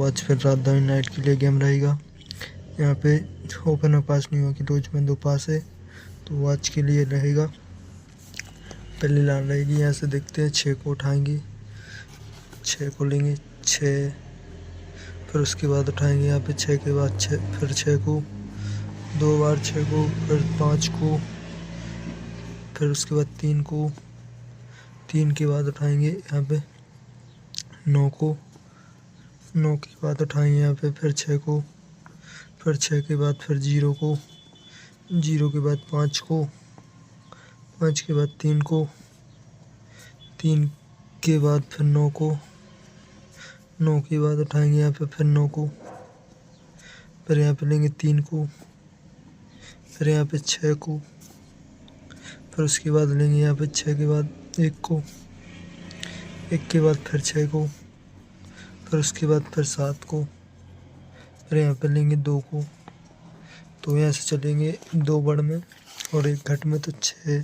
आज फिर रात दावी नाइट के लिए गेम रहेगा। यहाँ पे ओपन में पास नहीं हुआ कि रोज में 2 पास है, तो आज के लिए रहेगा। पहली लाइन रहेगी, यहाँ से देखते हैं 6 को उठाएंगे, 6 को लेंगे 6, फिर उसके बाद उठाएंगे यहाँ पे 6 के बाद 6, फिर 6 को 2 बार 6 को, फिर 5 को, फिर उसके बाद 3 को, 3 के बाद उठाएंगे यहाँ पे 9 को, 9 के बाद उठाएंगे यहाँ पे फिर 6 को, फिर 6 के बाद फिर 0 को, 0 के बाद 5 को, 5 के बाद 3 को, 3 के बाद फिर 9 को, 9 के बाद उठाएंगे यहाँ पे फिर 9 को, फिर यहाँ पे लेंगे 3 को, फिर यहाँ पे 6 को, फिर उसके बाद लेंगे यहाँ पे 6 के बाद 1 को, 1 के बाद फिर 6 को, फिर उसके बाद फिर 7 को, फिर यहाँ पे लेंगे 2 को। तो यहाँ से चलेंगे 2 बड़ में और 1 घट में, तो 6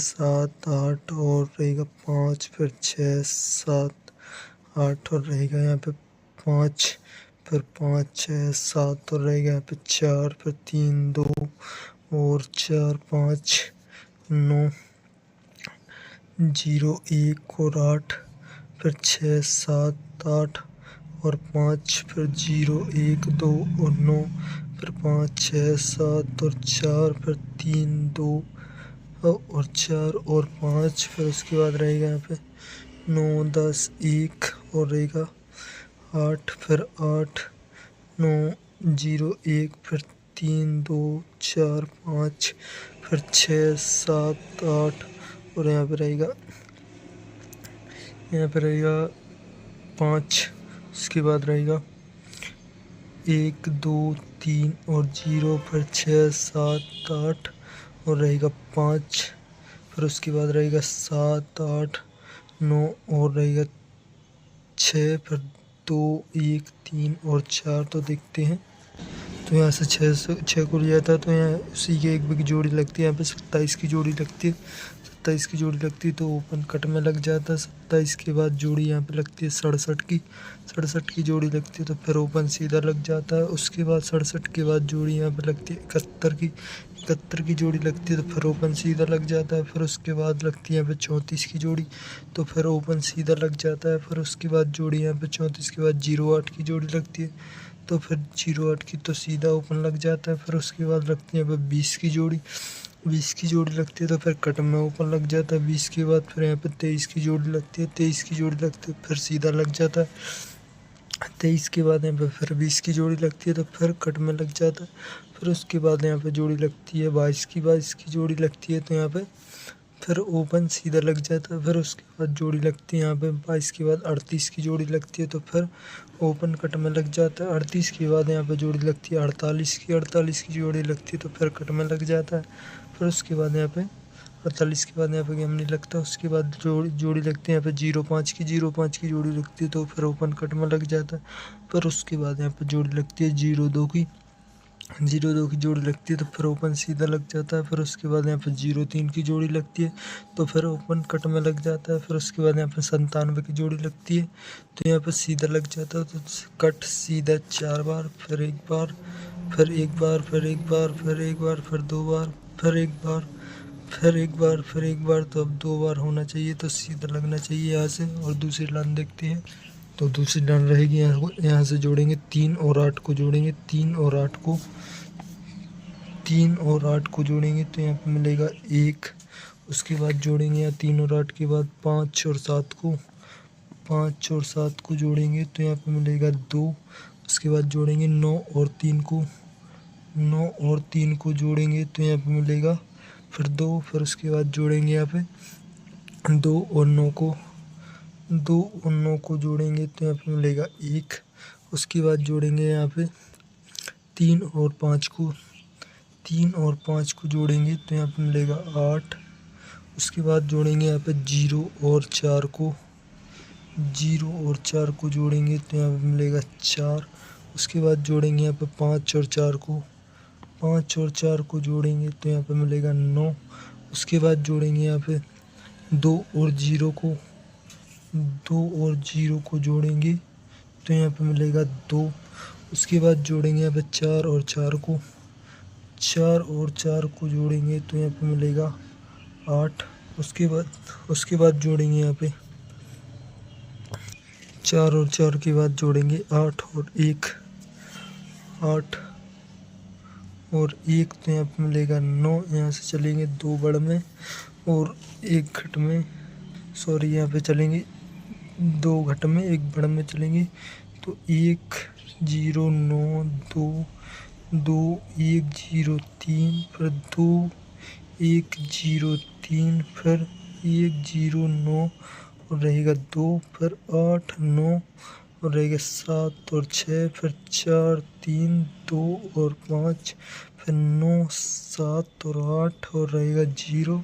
7 8 और रहेगा 5, फिर 6 7 8 और रहेगा यहाँ पे 5, फिर 5 6 7 और रहेगा यहाँ पे 4, फिर 3 2 और 4 5 9 0 1 और 8, फिर 6 7 8 और 5, फिर 0 1 2 और 9, फिर 5 6 7 और 4, फिर 3 2 और 4 और 5, फिर उसके बाद रहेगा यहाँ पे 9 10 1 और रहेगा 8, फिर 8 9 0 1, फिर 3 2 4 5, फिर 6 7 8 और यहाँ पे रहेगा 5, उसके बाद रहेगा 1 2 3 और 0, फिर 6 7 8 और रहेगा 5, फिर उसके बाद रहेगा 7 8 9 और रहेगा 6, फिर 2 1 3 और 4। तो देखते हैं, तो यहाँ से 6 को लिया था, तो यहाँ उसी के एक की जोड़ी लगती है, यहाँ पे 27 की जोड़ी लगती है, 27 की जोड़ी लगती है तो ओपन कट में लग जाता है। 27 के बाद जोड़ी यहाँ पे लगती है 67 की जोड़ी लगती है, तो फिर ओपन सीधा लग जाता है। उसके बाद 67 के बाद जोड़ी यहाँ पे लगती है 71 की जोड़ी लगती है, तो फिर ओपन सीधा लग जाता है। फिर उसके बाद लगती है यहाँ पे 34 की जोड़ी, तो फिर ओपन सीधा लग जाता है। फिर उसके बाद जोड़ी यहाँ पे 34 के बाद 08 की जोड़ी लगती है, तो फिर 08 की तो सीधा ओपन लग जाता है। फिर उसके बाद लगती है यहाँ पे 20 की जोड़ी लगती है, तो फिर कट में ओपन लग जाता है। 20 के बाद फिर यहाँ पे 23 की जोड़ी लगती है, 23 की जोड़ी लगती है फिर सीधा लग जाता है। 23 के बाद यहाँ पे फिर 20 की जोड़ी लगती है, तो फिर कट में लग जाता है। फिर उसके बाद यहाँ पे जोड़ी लगती है 22 की जोड़ी लगती है, तो यहाँ पे फिर ओपन सीधा लग जाता है। फिर उसके बाद जोड़ी लगती है यहाँ पे 22 के बाद 38 की जोड़ी लगती है, तो फिर ओपन कट में लग जाता है। 38 के बाद यहाँ पे जोड़ी लगती है 48 की जोड़ी लगती है, तो फिर कट में लग जाता है। फिर उसके बाद यहाँ पे 48 के बाद यहाँ पे गेम नहीं लगता। उसके बाद जोड़ी लगती है यहाँ पे 05 की जोड़ी लगती है, तो फिर ओपन कट में लग जाता है। फिर उसके बाद यहाँ पे जोड़ी लगती है 02 की जोड़ी लगती है, तो फिर ओपन सीधा लग जाता है। फिर उसके बाद यहाँ पे 03 की जोड़ी लगती है, तो फिर ओपन कट में लग जाता है। फिर उसके बाद यहाँ पे 97 की जोड़ी लगती है, तो यहाँ पे सीधा लग जाता है। तो कट सीधा 4 बार, फिर 1 बार, फिर 1 बार, फिर 1 बार, फिर 1 बार, फिर 2 बार, फिर 1 बार, फिर 1 बार, फिर 1 बार। तो अब 2 बार होना चाहिए, तो सीधा लगना चाहिए यहाँ से। और दूसरी लाइन देखते हैं, तो दूसरी लाइन रहेगी यहाँ से जोड़ेंगे 3 और 8 को जोड़ेंगे, 3 और 8 को जोड़ेंगे, तो यहाँ पे मिलेगा 1। उसके बाद जोड़ेंगे यहाँ 3 और 8 के बाद 5 और 7 को जोड़ेंगे, तो यहाँ पे मिलेगा 2। उसके बाद जोड़ेंगे 9 और 3 को जोड़ेंगे, तो यहाँ पे मिलेगा फिर 2। फिर उसके बाद जोड़ेंगे यहाँ पे 2 और 9 को जोड़ेंगे, तो यहाँ पे मिलेगा 1। उसके बाद जोड़ेंगे यहाँ पे 3 और 5 को जोड़ेंगे, तो यहाँ पे मिलेगा 8। उसके बाद जोड़ेंगे यहाँ पे 0 और 4 को जोड़ेंगे, तो यहाँ पे मिलेगा 4। उसके बाद जोड़ेंगे यहाँ पे 5 और 4 को जोड़ेंगे, तो यहाँ पे मिलेगा 9। उसके बाद जोड़ेंगे यहाँ पे 2 और 0 को जोड़ेंगे, तो यहाँ पे मिलेगा 2। उसके बाद जोड़ेंगे यहाँ पे 4 और 4 को, 4 और 4 को जोड़ेंगे तो यहाँ पे मिलेगा 8। उसके बाद जोड़ेंगे यहाँ पे 4 और 4 के बाद जोड़ेंगे 8 और 1, 8 और 1 तो यहाँ पे मिलेगा 9। यहाँ से चलेंगे 2 बढ़ में और 1 घट में, सॉरी यहाँ पे चलेंगे 2 घट में 1 बढ़ में चलेंगे तो 1 0 9 2 2 1 0 3 फिर 2 1 0 3 फिर 1 0 9 और रहेगा 2 फिर 8 9 और रहेगा 7 और 6 फिर 4 3 2 और 5 फिर 9 7 और 8 और रहेगा 0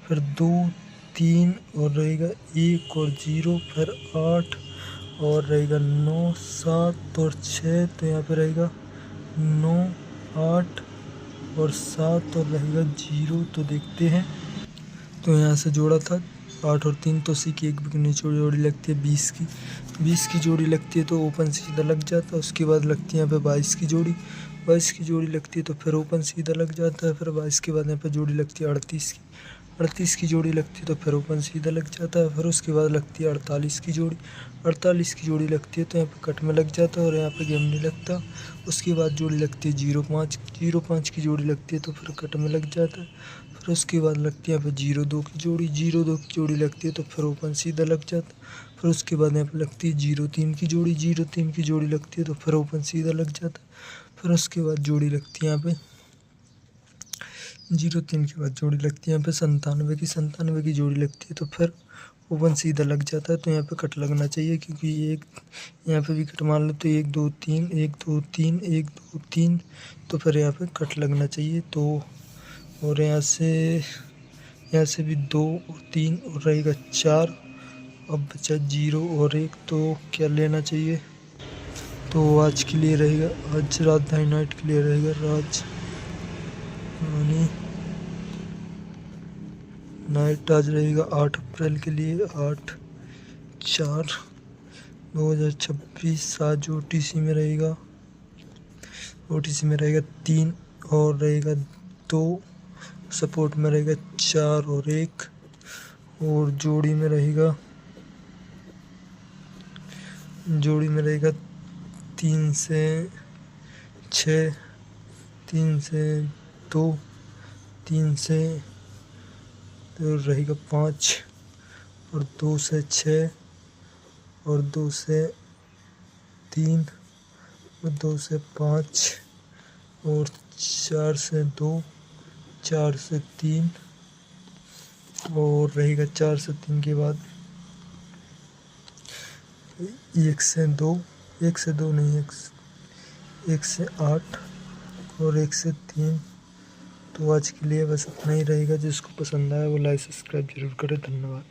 फिर 2 3 और रहेगा 1 और 0 फिर 8 और रहेगा 9 7 और 6 तो यहाँ पे रहेगा 9 8 और 7 और रहेगा 0। तो देखते हैं, तो यहाँ से जोड़ा था 8 और 3 तो सी की एक बिकनी जोड़ी लगती है 20 की, 20 की जोड़ी लगती है तो ओपन सीधा लग जाता है। उसके बाद लगती है यहाँ पे 22 की जोड़ी, 22 की जोड़ी लगती है तो फिर ओपन सीधा लग जाता है। फिर 22 के बाद यहाँ पे जोड़ी लगती है 38 की, 38 की जोड़ी लगती है तो फिर ओपन सीधा लग जाता है। फिर उसके बाद लगती है 48 की जोड़ी, 48 की जोड़ी लगती है तो यहाँ पे कट में लग जाता है और यहाँ पे गेम नहीं लगता। उसके बाद जोड़ी लगती है 05, 05 की जोड़ी लगती है तो फिर कट में लग जाता है। फिर उसके बाद लगती है यहाँ पे 02 की जोड़ी, 02 की जोड़ी लगती है तो फिर ओपन सीधा लग जाता है। फिर उसके बाद यहाँ पे लगती है 03 की जोड़ी, 03 की जोड़ी लगती है तो फिर ओपन सीधा लग जाता है। फिर उसके बाद जोड़ी लगती है यहाँ पे 03 के बाद जोड़ी लगती है यहाँ पे 97 की, 97 की जोड़ी लगती है तो फिर ओपन सीधा लग जाता है। तो यहाँ पे कट लगना चाहिए क्योंकि एक यहाँ पे भी कट मान लो तो 1 2 3 1 2 3 1 2 3 तो फिर यहाँ पे कट लगना चाहिए। तो और यहाँ से भी 2 और 3 और रहेगा 4। अब बचा 0 और 1 तो क्या लेना चाहिए, तो आज के लिए रहेगा, आज राजधानी नाइट के लिए रहेगा राजधानी नाइट आज रहेगा 8 अप्रैल के लिए, 8/4/2026। आज OTC में रहेगा, OTC में रहेगा 3 और रहेगा 2, सपोर्ट में रहेगा 4 और 1 और जोड़ी में रहेगा 3 से 6, 3 से 2, 3 से तो रहेगा 5 और 2 से 6 और 2 से 3 और 2 से 5 और 4 से 2, 4 से 3 और रहेगा 4 से 3 के बाद 1 से 2, 1 से 2 नहीं 1 से 8 और 1 से 3। तो आज के लिए बस इतना ही रहेगा। जिसको पसंद आया वो लाइक सब्सक्राइब जरूर करें। धन्यवाद।